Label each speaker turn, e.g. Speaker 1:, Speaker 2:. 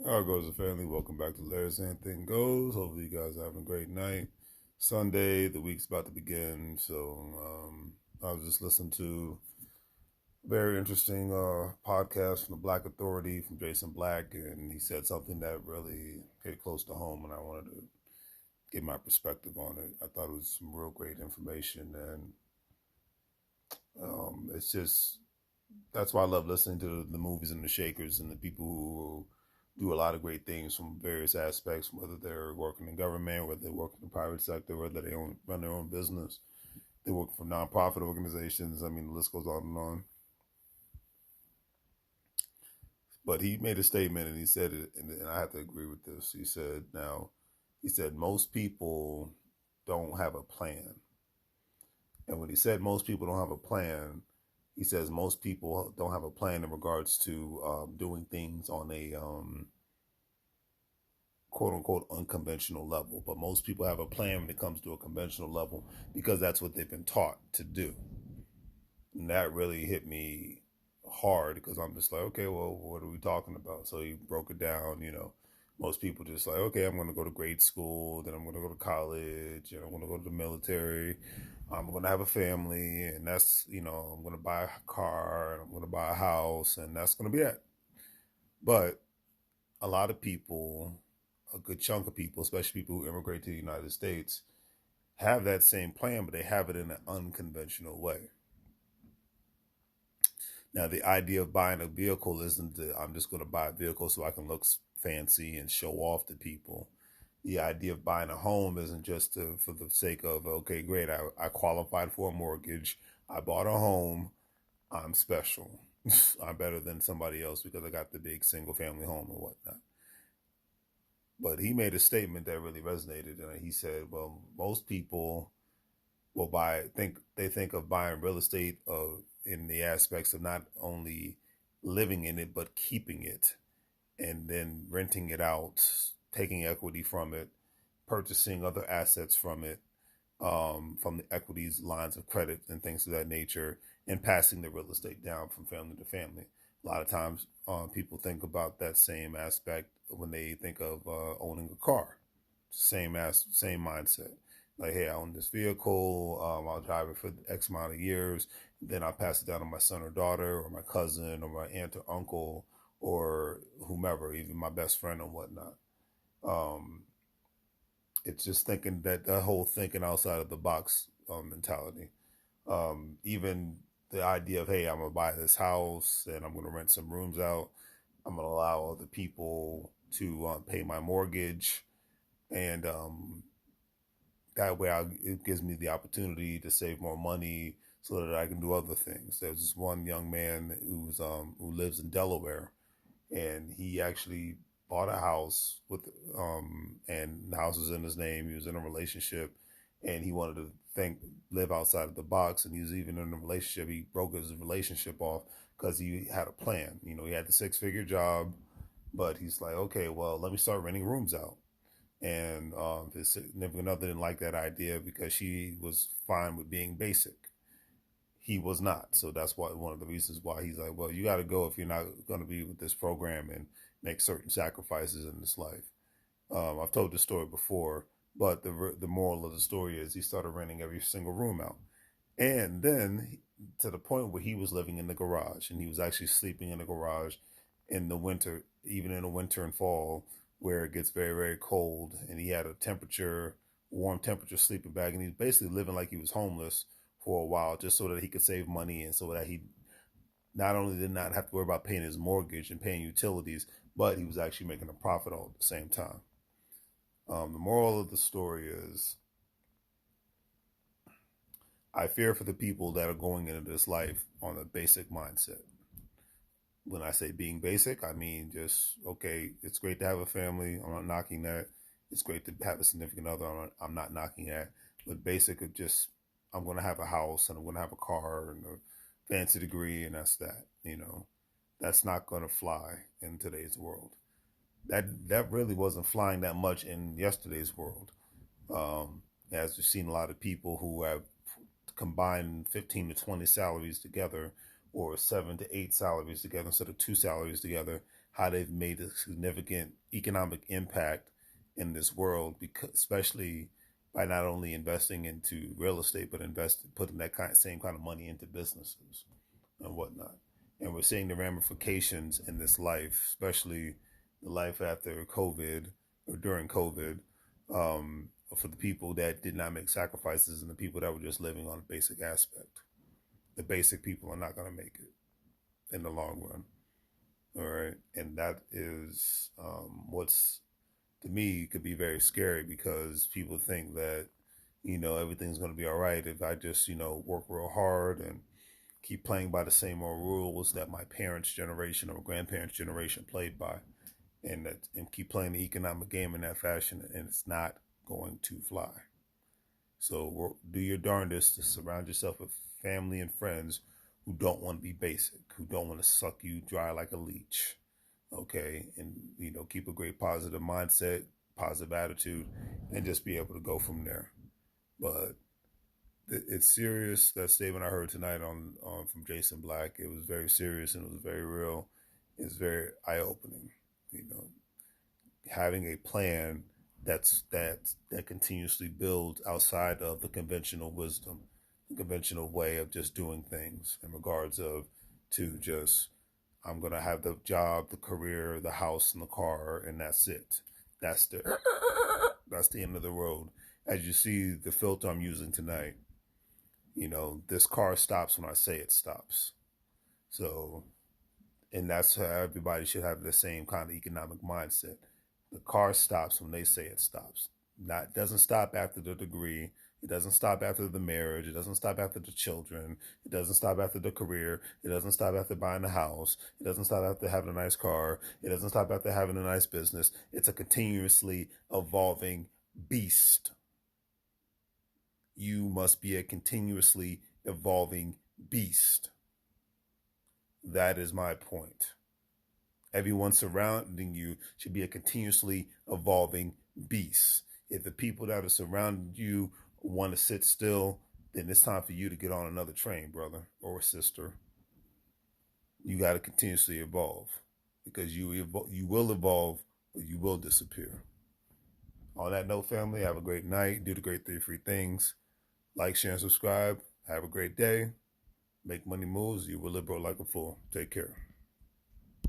Speaker 1: Our goes the family. Welcome back to LarrysAnythingGoes. Hopefully, you guys are having a great night. Sunday, the week's about to begin. I was just listening to a very interesting podcast from the Black Authority from Jason Black, and he said something that really hit close to home, and I wanted to give my perspective on it. I thought it was some real great information, and it's just that's why I love listening to the movies and the shakers and the people who do a lot of great things from various aspects, whether they're working in government, whether they work in the private sector, whether they run their own business, they work for nonprofit organizations. I mean, the list goes on and on. But he made a statement and he said it, and I have to agree with this. He said, most people don't have a plan. And when he said most people don't have a plan, he says most people don't have a plan in regards to doing things on a quote unquote unconventional level. But most people have a plan when it comes to a conventional level because that's what they've been taught to do. And that really hit me hard because I'm just like, okay, well, what are we talking about? So he broke it down, most people just like, okay, I'm going to go to grade school, then I'm going to go to college, and I'm going to go to the military. I'm going to have a family, and that's, I'm going to buy a car, and I'm going to buy a house, and that's going to be it. But a lot of people, a good chunk of people, especially people who immigrate to the United States, have that same plan, but they have it in an unconventional way. Now, the idea of buying a vehicle isn't that I'm just going to buy a vehicle so I can look fancy and show off to people. The idea of buying a home isn't just for the sake of, okay, great, I qualified for a mortgage, I bought a home, I'm special. I'm better than somebody else because I got the big single family home and whatnot. But he made a statement that really resonated, and he said, "Well, most people will think of buying real estate in the aspects of not only living in it but keeping it, and then renting it out, taking equity from it, purchasing other assets from the equities lines of credit and things of that nature, and passing the real estate down from family to family. A lot of times, people think about that same aspect when they think of owning a car. Same mindset. Like, hey, I own this vehicle. I'll drive it for X amount of years. Then I'll pass it down to my son or daughter, or my cousin, or my aunt or uncle, or whomever, even my best friend or whatnot. Um, it's just thinking that whole thinking outside of the box mentality. Even the idea of, hey, I'm gonna buy this house and I'm gonna rent some rooms out. I'm gonna allow other people to pay my mortgage, and that way it gives me the opportunity to save more money so that I can do other things. There's this one young man who lives in Delaware, and he actually bought a house and the house was in his name. He was in a relationship, and he wanted to live outside of the box. And he was even in a relationship. He broke his relationship off because he had a plan. He had the 6-figure job, but he's like, okay, well, let me start renting rooms out. And his significant other didn't like that idea because she was fine with being basic. He was not. So that's why one of the reasons why he's like, well, you got to go if you're not going to be with this program and make certain sacrifices in this life. I've told this story before, but the moral of the story is he started renting every single room out, and then to the point where he was living in the garage, and he was actually sleeping in the garage in the winter, even in the winter and fall, where it gets very very cold, and he had a warm temperature sleeping bag, and he was basically living like he was homeless for a while, just so that he could save money and so that he not only did not have to worry about paying his mortgage and paying utilities, but he was actually making a profit all at the same time. The moral of the story is I fear for the people that are going into this life on a basic mindset. When I say being basic, I mean just, okay, it's great to have a family. I'm not knocking that. It's great to have a significant other. I'm not knocking that. But basic of just, I'm going to have a house and I'm going to have a car and a fancy degree, and that's that. That's not going to fly in today's world. That really wasn't flying that much in yesterday's world. As we've seen a lot of people who have combined 15 to 20 salaries together, or 7 to 8 salaries together instead of 2 salaries together, how they've made a significant economic impact in this world, because especially by not only investing into real estate, but putting that same kind of money into businesses and whatnot. And we're seeing the ramifications in this life, especially the life after COVID or during COVID, for the people that did not make sacrifices and the people that were just living on a basic aspect. The basic people are not going to make it in the long run. All right. And that is what's, to me, could be very scary, because people think that, everything's going to be all right if I just, work real hard and keep playing by the same old rules that my parents' generation or grandparents' generation played by, and keep playing the economic game in that fashion, and it's not going to fly. So do your darndest to surround yourself with family and friends who don't want to be basic, who don't want to suck you dry like a leech. Okay, and keep a great positive mindset, positive attitude, and just be able to go from there. But it's serious. That statement I heard tonight on from Jason Black, it was very serious and it was very real. It's very eye opening. Having a plan that continuously builds outside of the conventional wisdom, the conventional way of just doing things, in regards of to just, I'm gonna have the job, the career, the house, and the car, and that's it. That's the end of the road. As you see, the filter I'm using tonight, this car stops when I say it stops. So, and that's how everybody should have the same kind of economic mindset. The car stops when they say it stops. Not doesn't stop after the degree. It doesn't stop after the marriage. It doesn't stop after the children. It doesn't stop after the career. It doesn't stop after buying a house. It doesn't stop after having a nice car. It doesn't stop after having a nice business. It's a continuously evolving beast. You must be a continuously evolving beast. That is my point. Everyone surrounding you should be a continuously evolving beast. If the people that are surrounding you want to sit still, then it's time for you to get on another train, brother or sister. You got to continuously evolve, because you will evolve, or you will disappear. On that note, family, have a great night. Do the great 3 free things. Like, share, and subscribe. Have a great day. Make money moves. You will live broke like a fool. Take care.